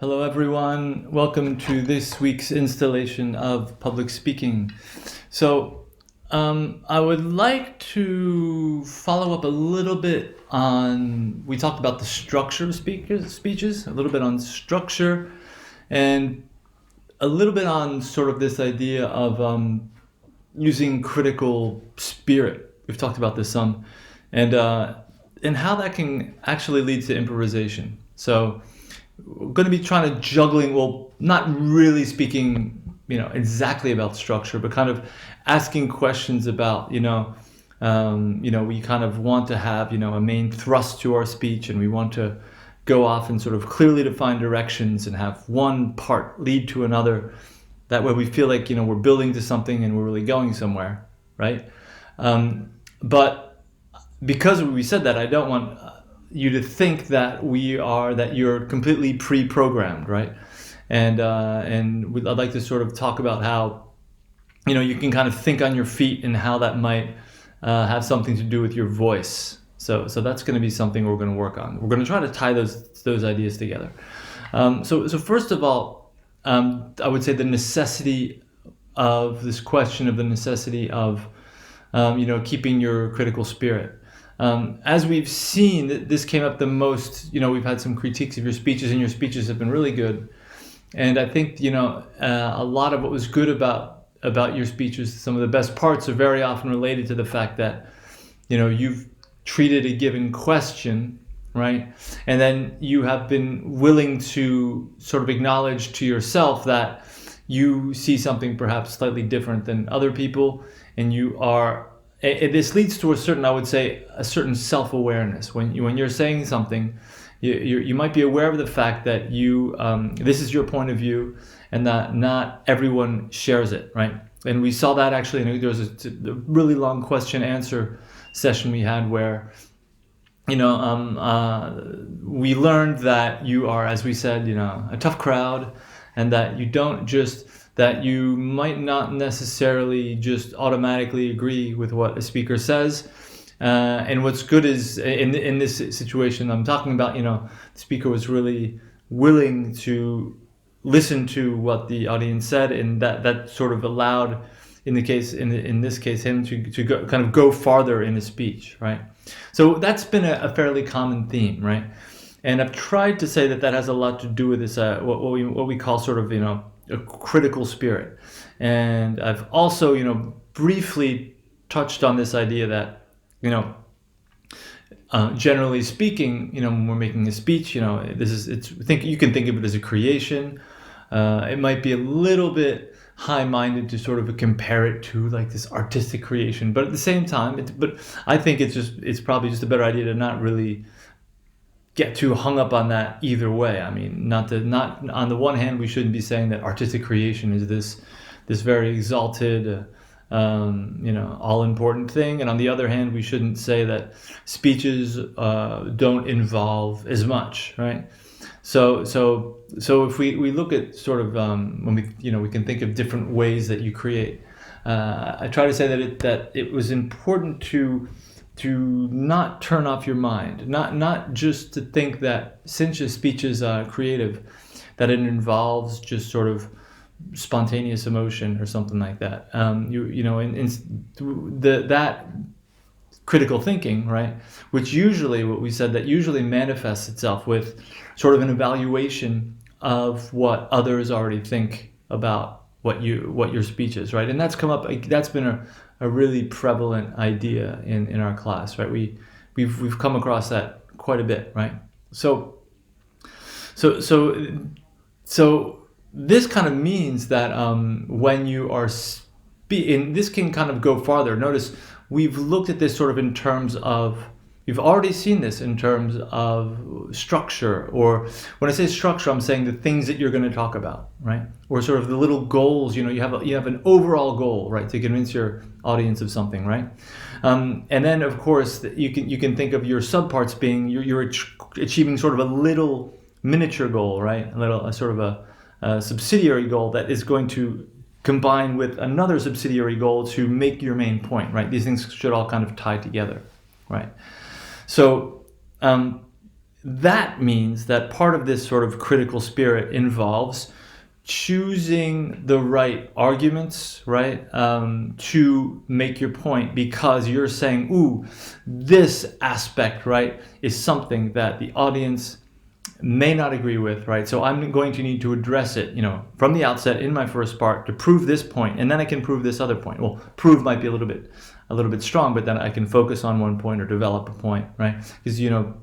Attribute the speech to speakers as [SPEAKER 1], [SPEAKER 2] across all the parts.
[SPEAKER 1] Hello, everyone. Welcome to this week's installation of public speaking. I would like to follow up a little bit on, we talked about the structure of speeches, a little bit on structure, and a little bit on sort of this idea of using critical spirit. We've talked about this some, and how that can actually lead to improvisation. So we're going to be trying to juggling, well, not really speaking, exactly about structure, but kind of asking questions about, we kind of want to have, a main thrust to our speech, and we want to go off in sort of clearly defined directions and have one part lead to another. That way we feel like, we're building to something and we're really going somewhere, right? But because we said that, I don't want you to think that you're completely pre-programmed, right? And I'd like to sort of talk about how, you can kind of think on your feet and how that might have something to do with your voice. So that's going to be something we're going to work on. We're going to try to tie those ideas together. So first of all, I would say the necessity of this question of the necessity of, keeping your critical spirit. As we've seen, this came up the most. We've had some critiques of your speeches, and your speeches have been really good. And I think a lot of what was good about your speeches, some of the best parts, are very often related to the fact that you've treated a given question, right, and then you have been willing to sort of acknowledge to yourself that you see something perhaps slightly different than other people, and this leads to a certain self-awareness. When you're saying something, you might be aware of the fact that this is your point of view, and that not everyone shares it, right? And we saw that actually. There was a really long question-answer session we had where, we learned that you are, as we said, a tough crowd, and that you might not necessarily just automatically agree with what a speaker says. And what's good is, in this situation I'm talking about, the speaker was really willing to listen to what the audience said, and that sort of allowed, in this case, him to go farther in his speech, right? So that's been a fairly common theme, right? And I've tried to say that has a lot to do with this, what we call sort of, a critical spirit. And I've also, briefly touched on this idea that, generally speaking, when we're making a speech, you can think of it as a creation. It might be a little bit high-minded to sort of compare it to like this artistic creation, but at the same time, I think it's probably just a better idea to not really get too hung up on that either way. I mean, not on the one hand, we shouldn't be saying that artistic creation is this very exalted, all-important thing, and on the other hand, we shouldn't say that speeches don't involve as much, right? So if we look at sort of when we can think of different ways that you create. I try to say that it was important to not turn off your mind, not just to think that since your speech is creative, that it involves just sort of spontaneous emotion or something like that. That critical thinking, right, which usually, what we said, that usually manifests itself with sort of an evaluation of what others already think about what your speech is, right? And that's been a really prevalent idea in our class, right? We've come across that quite a bit, right? So this kind of means that when you are and this can kind of go farther. Notice we've looked at this sort of in terms of, you've already seen this in terms of structure, or when I say structure, I'm saying the things that you're going to talk about, right? Or sort of the little goals, you have an overall goal, right, to convince your audience of something, right? And then of course you can think of your subparts being you're achieving sort of a little miniature goal, right? A sort of a subsidiary goal that is going to combine with another subsidiary goal to make your main point, right? These things should all kind of tie together, right? So that means that part of this sort of critical spirit involves choosing the right arguments, right, to make your point, because you're saying, ooh, this aspect, right, is something that the audience may not agree with, right? So I'm going to need to address it, from the outset in my first part to prove this point, and then I can prove this other point. Well, prove might be a little bit strong, but then I can focus on one point or develop a point, right? Because you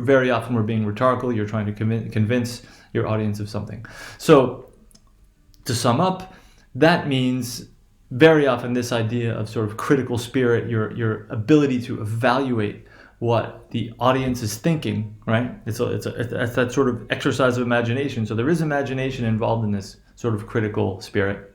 [SPEAKER 1] very often we're being rhetorical. You're trying to convince your audience of something. So to sum up, that means very often this idea of sort of critical spirit, your ability to evaluate what the audience is thinking, right? It's that sort of exercise of imagination. So there is imagination involved in this sort of critical spirit.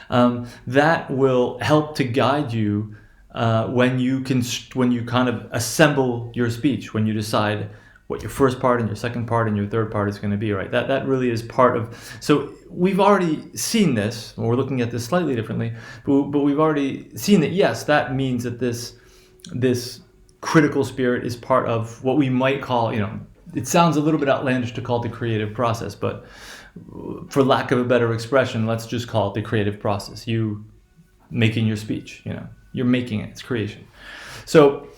[SPEAKER 1] That will help to guide you when you kind of assemble your speech, when you decide what your first part and your second part and your third part is going to be, right? That really is part of. So we've already seen this. We're looking at this slightly differently, but we've already seen that. Yes, that means that this critical spirit is part of what we might call, it sounds a little bit outlandish to call it the creative process, but for lack of a better expression, let's just call it the creative process. You making your speech, you're making it, it's creation. So,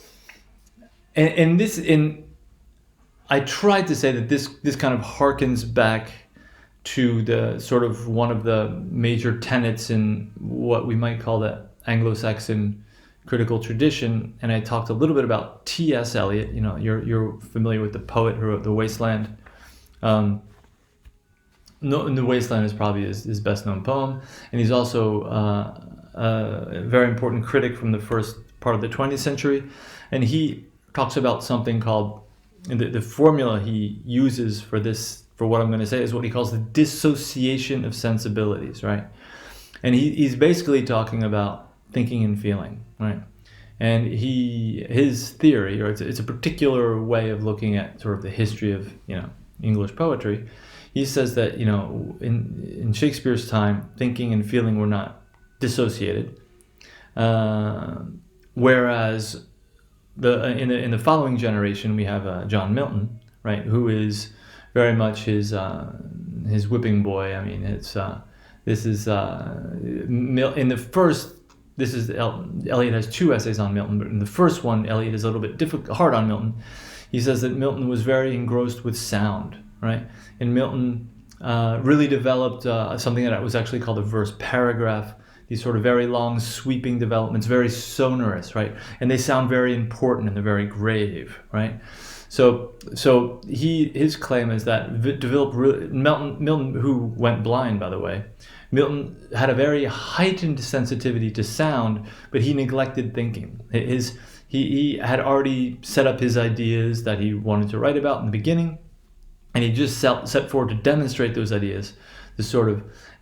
[SPEAKER 1] I tried to say that this kind of harkens back to the sort of one of the major tenets in what we might call the Anglo-Saxon critical tradition, and I talked a little bit about T.S. Eliot. You're familiar with the poet who wrote The Wasteland. The Wasteland is probably his best known poem, and he's also a very important critic from the first part of the 20th century, and he talks about something called, the formula he uses for what I'm going to say is what he calls the dissociation of sensibilities, right? And he's basically talking about thinking and feeling, right? And his theory, or it's a particular way of looking at sort of the history of English poetry. He says that in Shakespeare's time, thinking and feeling were not dissociated, whereas in the following generation we have John Milton, right, who is very much his whipping boy. I mean, Eliot has two essays on Milton, but in the first one, Eliot is a little bit hard on Milton. He says that Milton was very engrossed with sound, right? And Milton really developed something that was actually called a verse paragraph. These sort of very long, sweeping developments, very sonorous, right? And they sound very important and they're very grave, right? So his claim is that Milton, who went blind, by the way, Milton had a very heightened sensitivity to sound, but he neglected thinking. He had already set up his ideas that he wanted to write about in the beginning, and he just set forward to demonstrate those ideas.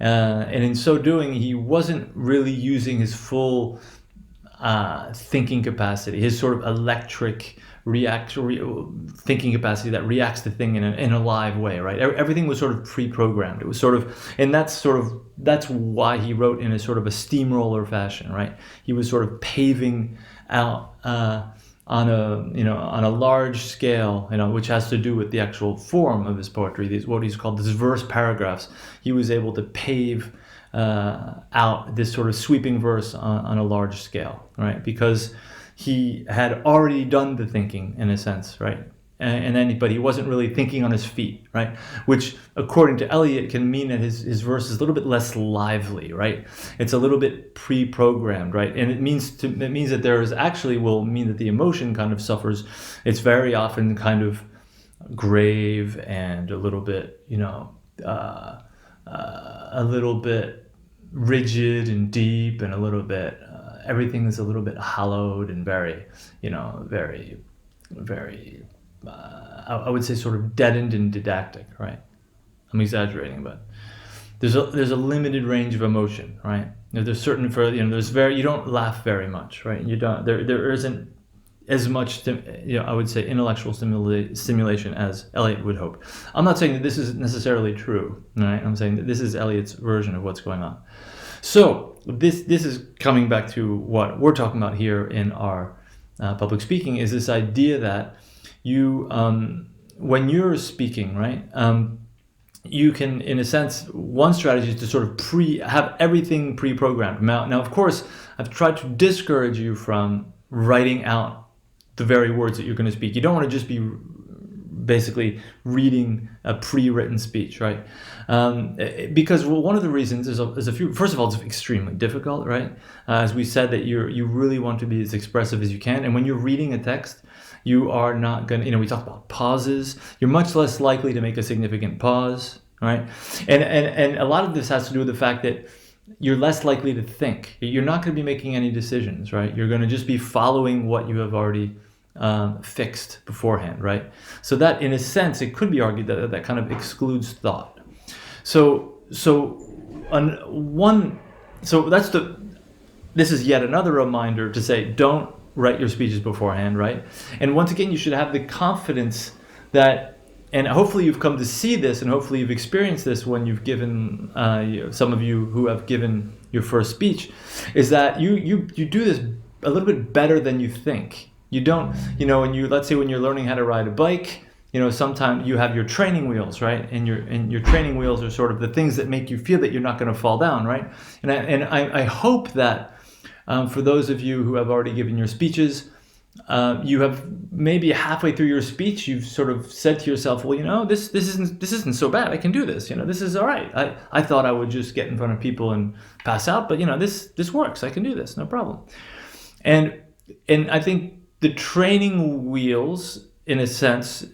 [SPEAKER 1] And in so doing, he wasn't really using his full thinking capacity, his sort of electric thinking capacity that reacts to thing in a live way, right? Everything was sort of pre-programmed. It was sort of, and that's why he wrote in a sort of a steamroller fashion, right? He was sort of paving out on a large scale, which has to do with the actual form of his poetry. What he's called these verse paragraphs. He was able to pave out this sort of sweeping verse on a large scale, right? Because he had already done the thinking in a sense, right? But he wasn't really thinking on his feet, right? Which, according to Eliot, can mean that his verse is a little bit less lively, right? It's a little bit pre-programmed, right? And it means that there is actually will mean that the emotion kind of suffers. It's very often kind of grave and a little bit, a little bit rigid and deep, and a little bit everything is a little bit hollowed and very, very, very. I would say sort of deadened and didactic, right? I'm exaggerating, but there's a limited range of emotion, right? There's certain you don't laugh very much, right? You don't there isn't as much I would say intellectual stimulation as Eliot would hope. I'm not saying that this is necessarily true, right? I'm saying that this is Eliot's version of what's going on. So this is coming back to what we're talking about here in our public speaking, is this idea that you when you're speaking, right? You can, in a sense, one strategy is to sort of have everything pre-programmed. Now, of course, I've tried to discourage you from writing out the very words that you're going to speak. You don't want to just be basically reading a pre-written speech, right? Because one of the reasons is a few. First of all, it's extremely difficult, right? As we said, that you really want to be as expressive as you can, and when you're reading a text, you are not going to, we talked about pauses. You're much less likely to make a significant pause, right? And a lot of this has to do with the fact that you're less likely to think. You're not going to be making any decisions, right? You're going to just be following what you have already fixed beforehand, right? So that, in a sense, it could be argued that kind of excludes thought. This is yet another reminder to say, don't write your speeches beforehand, right? And once again, you should have the confidence that, and hopefully you've come to see this, and hopefully you've experienced this when you've given, some of you who have given your first speech, is that you do this a little bit better than you think. You don't, let's say when you're learning how to ride a bike, sometimes you have your training wheels, right? And your training wheels are sort of the things that make you feel that you're not going to fall down, right? And I hope that for those of you who have already given your speeches, you have maybe halfway through your speech, you've sort of said to yourself, well, this isn't so bad. I can do this. This is all right. I thought I would just get in front of people and pass out, but this works. I can do this, no problem. And I think the training wheels, in a sense,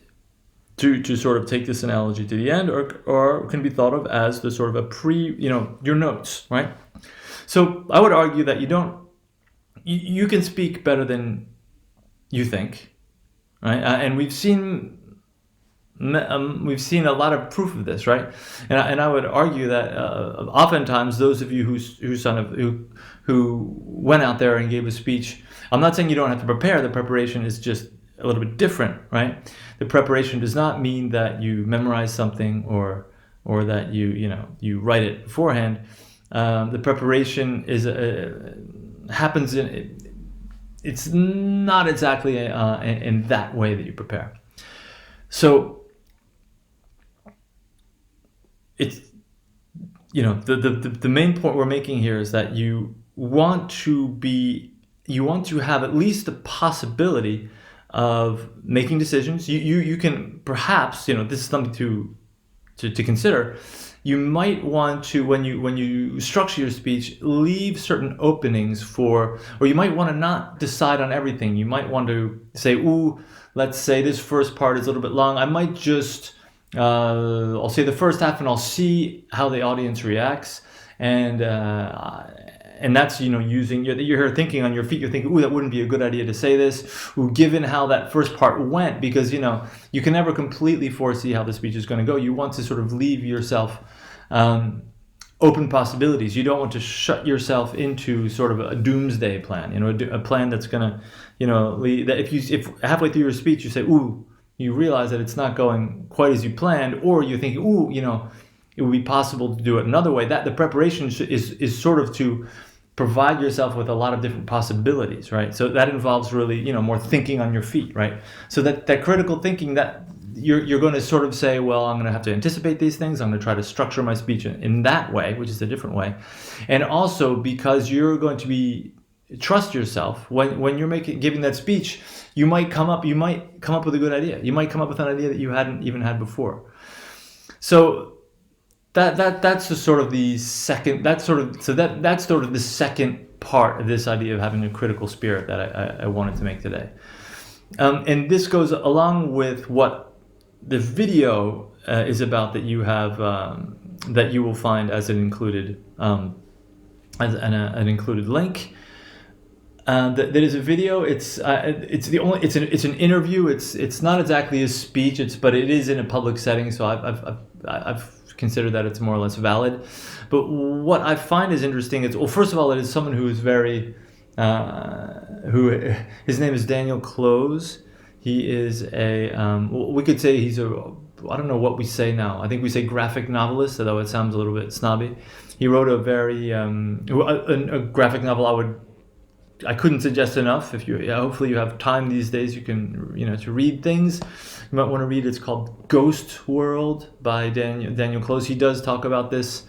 [SPEAKER 1] to sort of take this analogy to the end, or can be thought of as the sort of your notes, right? So I would argue that you can speak better than you think, right? And we've seen a lot of proof of this, right? And I would argue that oftentimes those of you who went out there and gave a speech, I'm not saying you don't have to prepare. The preparation is just a little bit different, right? The preparation does not mean that you memorize something or that you write it beforehand. The preparation happens it's not exactly in that way that you prepare. So it's the main point we're making here is that you want to have at least the possibility of making decisions. You can perhaps, this is something to consider. You might want to, when you structure your speech, leave certain openings or you might want to not decide on everything. You might want to say, let's say this first part is a little bit long. I might just, I'll say the first half and I'll see how the audience reacts. And that's, using, you're here thinking on your feet, you're thinking, that wouldn't be a good idea to say this, given how that first part went, because, you can never completely foresee how the speech is going to go. You want to sort of leave yourself open possibilities. You don't want to shut yourself into sort of a doomsday plan, a plan that's going to, that if halfway through your speech you say, you realize that it's not going quite as you planned, or you think, it would be possible to do it another way. That the preparation is sort of to provide yourself with a lot of different possibilities, right? So that involves really, more thinking on your feet, right? So that critical thinking, that you're going to sort of say, well, I'm going to have to anticipate these things. I'm going to try to structure my speech in that way, which is a different way. And also because you're going to trust yourself when you're giving that speech, you might come up with a good idea. You might come up with an idea that you hadn't even had before. So that's the sort of the second. That's sort of the second part of this idea of having a critical spirit that I wanted to make today. And this goes along with what the video is about that you have that you will find as an included an included link. That is a video. It's an interview. It's not exactly a speech. But it is in a public setting. So I've considered that it's more or less valid. But what I find is interesting is, well, first of all, it is someone who is very his name is Daniel Close. He is we could say he's I don't know what we say now. I think we say graphic novelist, although it sounds a little bit snobby. He wrote a very a graphic novel I would I couldn't suggest enough. If you, hopefully you have time these days, you can, to read things. You might want to read. It's called Ghost World by Daniel Close. He does talk about this.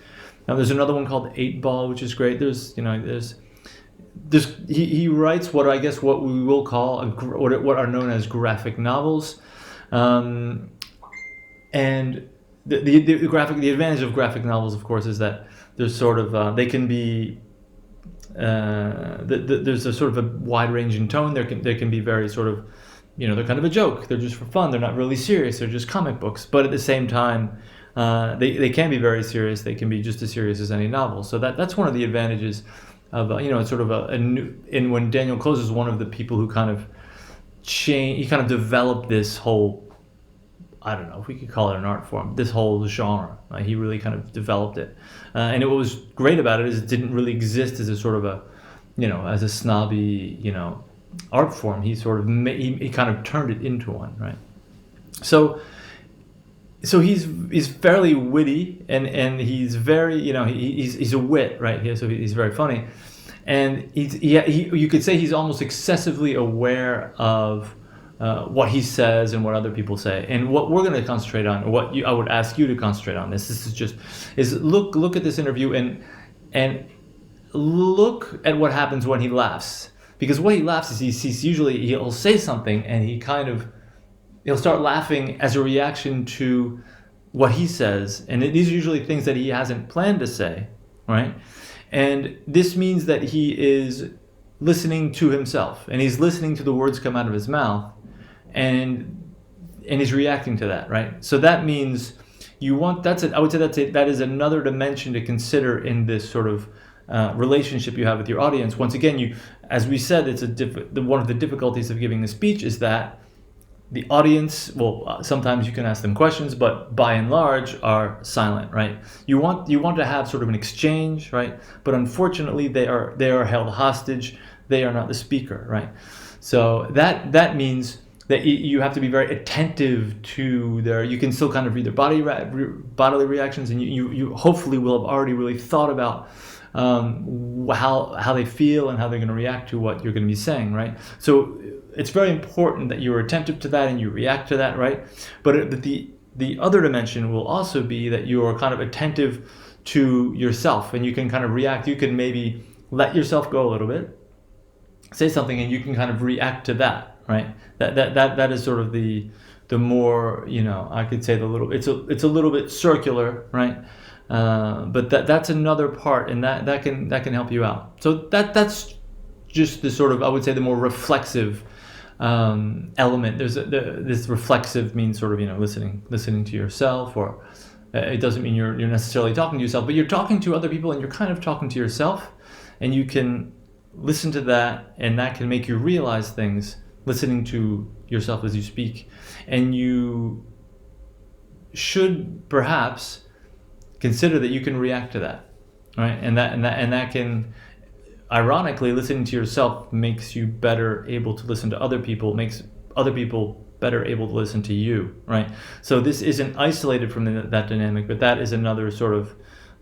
[SPEAKER 1] Now there's another one called 8 Ball, which is great. He writes what we will call what are known as graphic novels, and the advantage of graphic novels, of course, is that there's sort of they can be there's a sort of a wide range in tone. They can be very sort of, they're kind of a joke. They're just for fun. They're not really serious. They're just comic books. But at the same time, they can be very serious. They can be just as serious as any novel. So that's one of the advantages of it's sort of a new. And when Daniel Close is one of the people who kind of he kind of developed this whole, I don't know if we could call it an art form, this whole genre. He really kind of developed it. And what was great about it is it didn't really exist as a sort of a, as a snobby, art form. He sort of he kind of turned it into one, right? So he's fairly witty, and he's very, he's a wit, right? So he's very funny, and you could say he's almost excessively aware of what he says and what other people say. And what we're going to concentrate on, or I would ask you to concentrate on, this is look at this interview and look at what happens when he laughs. Because what he laughs is he's usually, he'll say something and he'll start laughing as a reaction to what he says. And these are usually things that he hasn't planned to say, right? And this means that he is listening to himself, and he's listening to the words come out of his mouth, and he's reacting to that, right? So that means I would say that is another dimension to consider in this sort of relationship you have with your audience. Once again, as we said, one of the difficulties of giving a speech is that the audience, sometimes you can ask them questions, but by and large are silent, right? You want to have sort of an exchange, right? But unfortunately, they are held hostage. They are not the speaker, right? So that means that you have to be very attentive to you can still kind of read their bodily reactions, and you hopefully will have already really thought about how they feel and how they're going to react to what you're going to be saying, right? So it's very important that you're attentive to that and you react to that, right? But the other dimension will also be that you are kind of attentive to yourself, and you can kind of react. You can maybe let yourself go a little bit, say something, and you can kind of react to that, right? That is sort of the more, I could say it's a little bit circular, right? But that's another part, and that can help you out. So that's just the sort of, I would say, the more reflexive element. This reflexive means sort of, listening to yourself, or it doesn't mean you're necessarily talking to yourself, but you're talking to other people, and you're kind of talking to yourself, and you can listen to that, and that can make you realize things, listening to yourself as you speak. And you should perhaps consider that you can react to that, right? And that can, ironically, listening to yourself makes you better able to listen to other people, makes other people better able to listen to you, right? So this isn't isolated from that dynamic, but that is another sort of,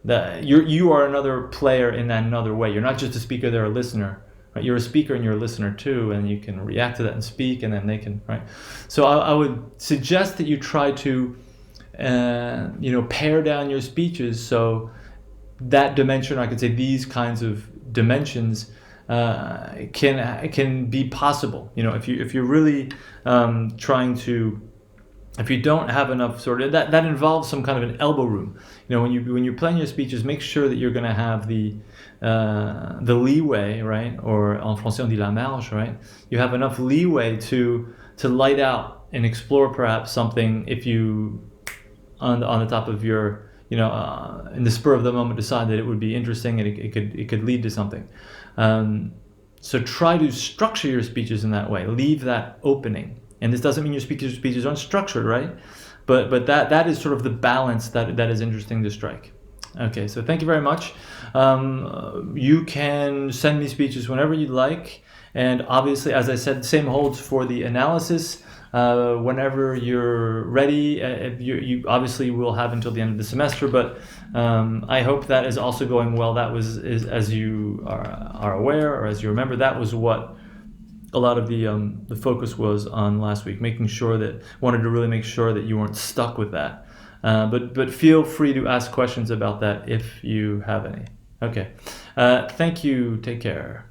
[SPEAKER 1] that you are another player in that another way. You're not just a speaker, they're a listener, right? You're a speaker and you're a listener too, and you can react to that and speak, and then they can, right? So I would suggest that you try to pare down your speeches, so that dimension, I could say these kinds of dimensions can be possible. If you're really trying to, if you don't have enough sort of, that involves some kind of an elbow room. When you're planning your speeches, make sure that you're going to have the leeway, right? Or en français on dit la marge, right? You have enough leeway to light out and explore perhaps something, if you on the top of your, in the spur of the moment, decide that it would be interesting and it could lead to something. So try to structure your speeches in that way. Leave that opening. And this doesn't mean your speeches aren't structured, right? But that is sort of the balance that is interesting to strike. Okay, so thank you very much. You can send me speeches whenever you'd like. And obviously, as I said, the same holds for the analysis. whenever you're ready. You obviously will have until the end of the semester, but I hope that is also going well. That is as you are aware, or as you remember, that was what a lot of the focus was on last week, wanted to really make sure that you weren't stuck with that. But feel free to ask questions about that if you have any. Okay. Thank you. Take care.